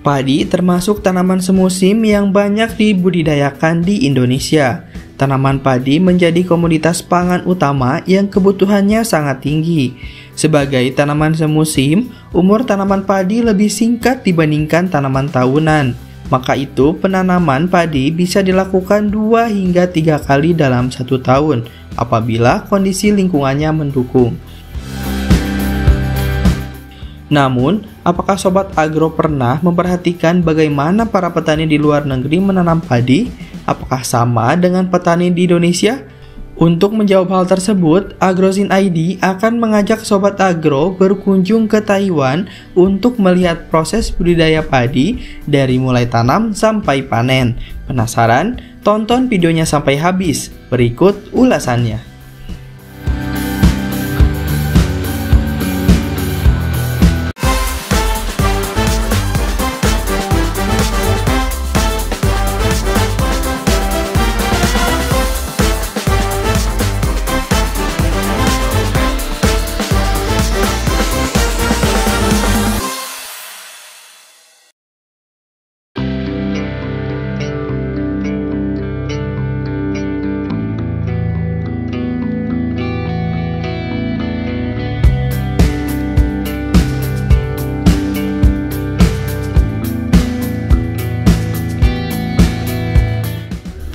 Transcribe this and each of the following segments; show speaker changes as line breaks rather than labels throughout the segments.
Padi termasuk tanaman semusim yang banyak dibudidayakan di Indonesia. Tanaman padi menjadi komoditas pangan utama yang kebutuhannya sangat tinggi. Sebagai tanaman semusim, umur tanaman padi lebih singkat dibandingkan tanaman tahunan. Maka itu, penanaman padi bisa dilakukan 2 hingga 3 kali dalam 1 tahun, apabila kondisi lingkungannya mendukung. Namun, apakah Sobat Agro pernah memperhatikan bagaimana para petani di luar negeri menanam padi? Apakah sama dengan petani di Indonesia? Untuk menjawab hal tersebut, Agrozin ID akan mengajak Sobat Agro berkunjung ke Taiwan untuk melihat proses budidaya padi dari mulai tanam sampai panen. Penasaran? Tonton videonya sampai habis. Berikut ulasannya.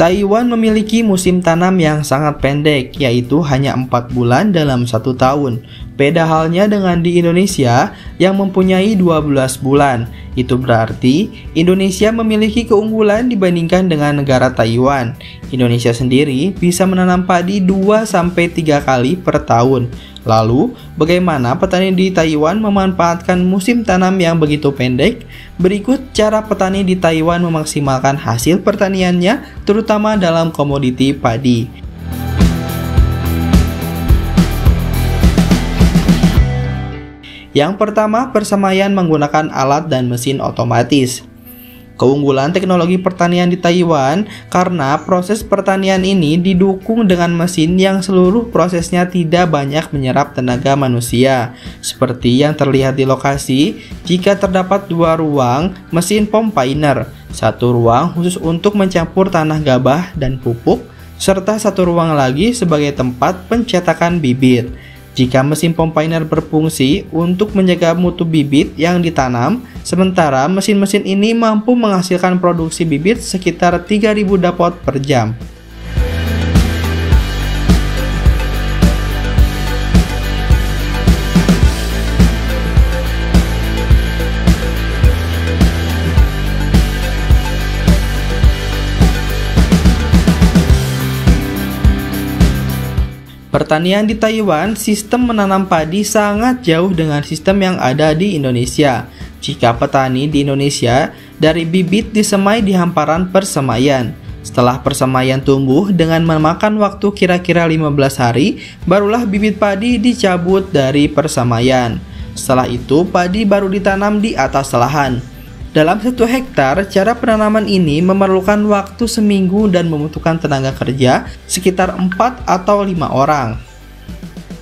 Taiwan memiliki musim tanam yang sangat pendek, yaitu hanya 4 bulan dalam 1 tahun. Beda halnya dengan di Indonesia yang mempunyai 12 bulan. Itu berarti Indonesia memiliki keunggulan dibandingkan dengan negara Taiwan. Indonesia sendiri bisa menanam padi 2-3 kali per tahun. Lalu, bagaimana petani di Taiwan memanfaatkan musim tanam yang begitu pendek? Berikut cara petani di Taiwan memaksimalkan hasil pertaniannya, terutama dalam komoditi padi. Yang pertama, persemaian menggunakan alat dan mesin otomatis. Keunggulan teknologi pertanian di Taiwan karena proses pertanian ini didukung dengan mesin yang seluruh prosesnya tidak banyak menyerap tenaga manusia. Seperti yang terlihat di lokasi, jika terdapat 2 ruang mesin pompainer, 1 ruang khusus untuk mencampur tanah gabah dan pupuk, serta 1 ruang lagi sebagai tempat pencetakan bibit. Jika mesin pompainer berfungsi untuk menjaga mutu bibit yang ditanam, sementara mesin-mesin ini mampu menghasilkan produksi bibit sekitar 3.000 dapot per jam. Pertanian di Taiwan, sistem menanam padi sangat jauh dengan sistem yang ada di Indonesia. Jika petani di Indonesia, dari bibit disemai di hamparan persemaian. Setelah persemaian tumbuh dengan memakan waktu kira-kira 15 hari, barulah bibit padi dicabut dari persemaian. Setelah itu, padi baru ditanam di atas lahan. Dalam 1 hektar, cara penanaman ini memerlukan waktu seminggu dan membutuhkan tenaga kerja sekitar 4 atau 5 orang.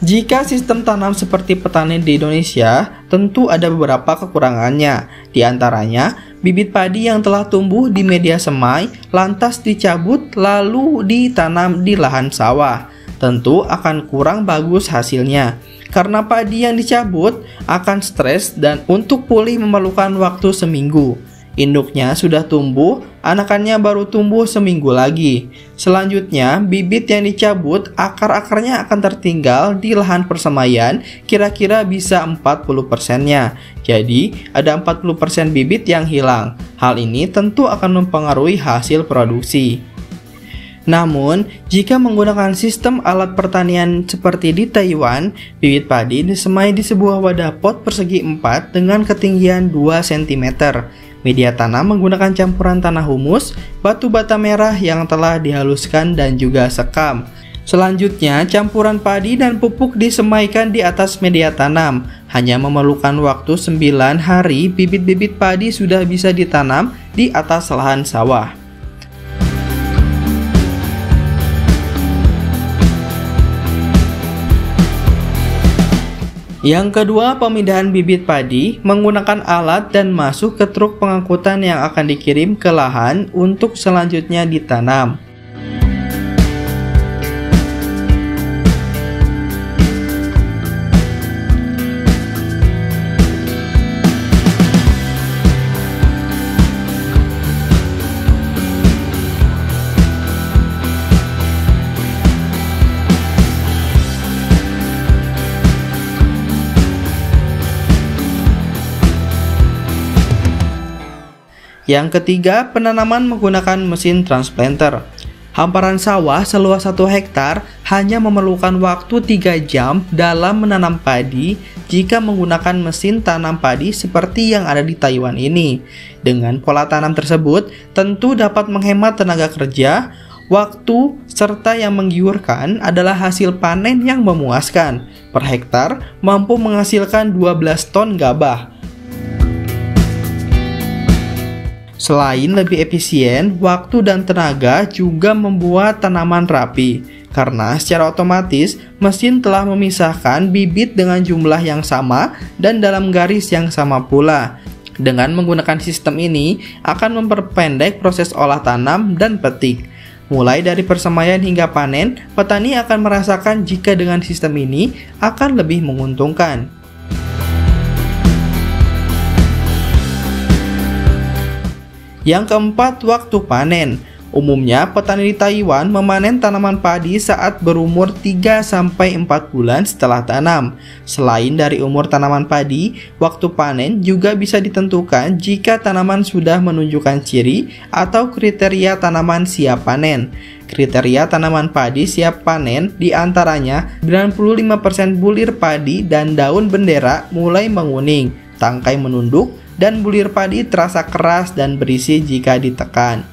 Jika sistem tanam seperti petani di Indonesia, tentu ada beberapa kekurangannya. Di antaranya, bibit padi yang telah tumbuh di media semai lantas dicabut lalu ditanam di lahan sawah. Tentu akan kurang bagus hasilnya. Karena padi yang dicabut akan stres dan untuk pulih memerlukan waktu seminggu. Induknya sudah tumbuh, anakannya baru tumbuh seminggu lagi. Selanjutnya, bibit yang dicabut, akar-akarnya akan tertinggal di lahan persemaian, kira-kira bisa 40%-nya. Jadi, ada 40% bibit yang hilang. Hal ini tentu akan mempengaruhi hasil produksi. Namun, jika menggunakan sistem alat pertanian seperti di Taiwan, bibit padi disemai di sebuah wadah pot persegi 4 dengan ketinggian 2 cm. Media tanam menggunakan campuran tanah humus, batu bata merah yang telah dihaluskan dan juga sekam. Selanjutnya, campuran padi dan pupuk disemaikan di atas media tanam. Hanya memerlukan waktu 9 hari, bibit-bibit padi sudah bisa ditanam di atas lahan sawah. Yang kedua, pemindahan bibit padi menggunakan alat dan masuk ke truk pengangkutan yang akan dikirim ke lahan untuk selanjutnya ditanam. Yang ketiga, penanaman menggunakan mesin transplanter. Hamparan sawah seluas 1 hektar hanya memerlukan waktu 3 jam dalam menanam padi jika menggunakan mesin tanam padi seperti yang ada di Taiwan ini. Dengan pola tanam tersebut, tentu dapat menghemat tenaga kerja, waktu, serta yang menggiurkan adalah hasil panen yang memuaskan. Per hektar mampu menghasilkan 12 ton gabah. Selain lebih efisien, waktu dan tenaga juga membuat tanaman rapi. Karena secara otomatis, mesin telah memisahkan bibit dengan jumlah yang sama dan dalam garis yang sama pula. Dengan menggunakan sistem ini, akan memperpendek proses olah tanam dan petik. Mulai dari persemaian hingga panen, petani akan merasakan jika dengan sistem ini akan lebih menguntungkan. Yang keempat, waktu panen. Umumnya, petani di Taiwan memanen tanaman padi saat berumur 3-4 bulan setelah tanam. Selain dari umur tanaman padi, waktu panen juga bisa ditentukan jika tanaman sudah menunjukkan ciri atau kriteria tanaman siap panen. Kriteria tanaman padi siap panen diantaranya 95% bulir padi dan daun bendera mulai menguning, tangkai menunduk, dan bulir padi terasa keras dan berisi jika ditekan.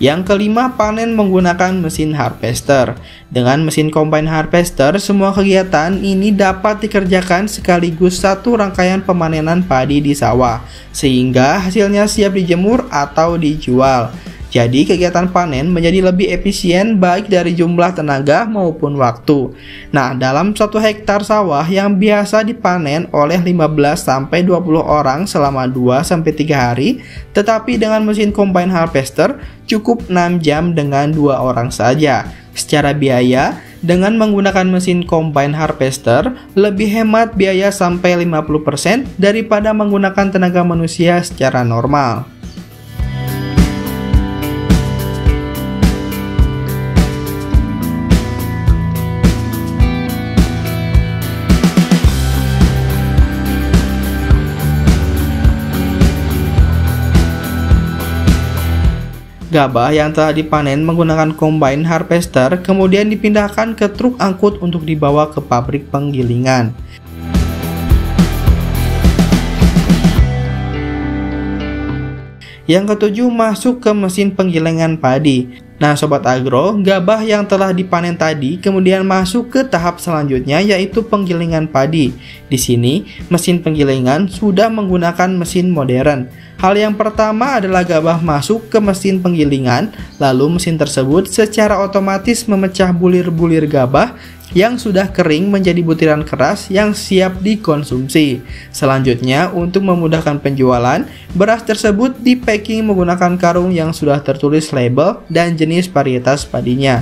Yang kelima, panen menggunakan mesin harvester. Dengan mesin combine harvester, semua kegiatan ini dapat dikerjakan sekaligus satu rangkaian pemanenan padi di sawah, sehingga hasilnya siap dijemur atau dijual. Jadi kegiatan panen menjadi lebih efisien baik dari jumlah tenaga maupun waktu. Nah, dalam 1 hektar sawah yang biasa dipanen oleh 15-20 orang selama 2-3 hari, tetapi dengan mesin combine harvester cukup 6 jam dengan 2 orang saja. Secara biaya, dengan menggunakan mesin combine harvester lebih hemat biaya sampai 50% daripada menggunakan tenaga manusia secara normal. Gabah yang telah dipanen menggunakan combine harvester kemudian dipindahkan ke truk angkut untuk dibawa ke pabrik penggilingan. Yang ketujuh, masuk ke mesin penggilingan padi. Nah, Sobat Agro, gabah yang telah dipanen tadi kemudian masuk ke tahap selanjutnya, yaitu penggilingan padi. Di sini, mesin penggilingan sudah menggunakan mesin modern. Hal yang pertama adalah gabah masuk ke mesin penggilingan, lalu mesin tersebut secara otomatis memecah bulir-bulir gabah yang sudah kering menjadi butiran keras yang siap dikonsumsi. Selanjutnya, untuk memudahkan penjualan, beras tersebut di-packing menggunakan karung yang sudah tertulis label dan jenis varietas padinya.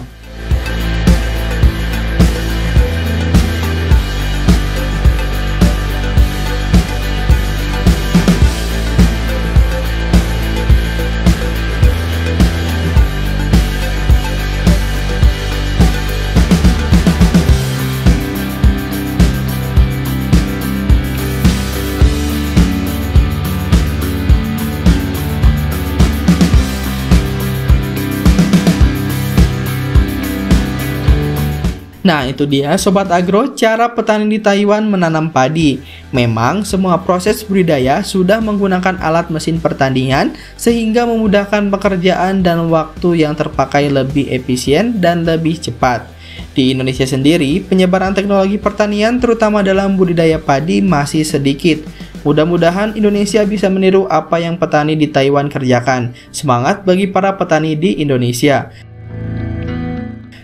Nah, itu dia Sobat Agro, cara petani di Taiwan menanam padi. Memang semua proses budidaya sudah menggunakan alat mesin pertanian sehingga memudahkan pekerjaan dan waktu yang terpakai lebih efisien dan lebih cepat. Di Indonesia sendiri, penyebaran teknologi pertanian terutama dalam budidaya padi masih sedikit. Mudah-mudahan Indonesia bisa meniru apa yang petani di Taiwan kerjakan. Semangat bagi para petani di Indonesia.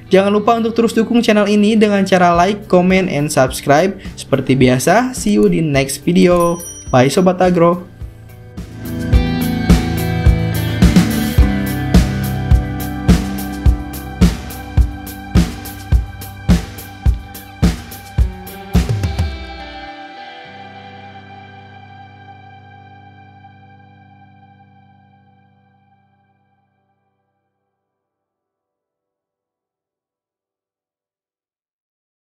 Jangan lupa untuk terus dukung channel ini dengan cara like, comment, and subscribe. Seperti biasa, see you di next video. Bye Sobat Agro.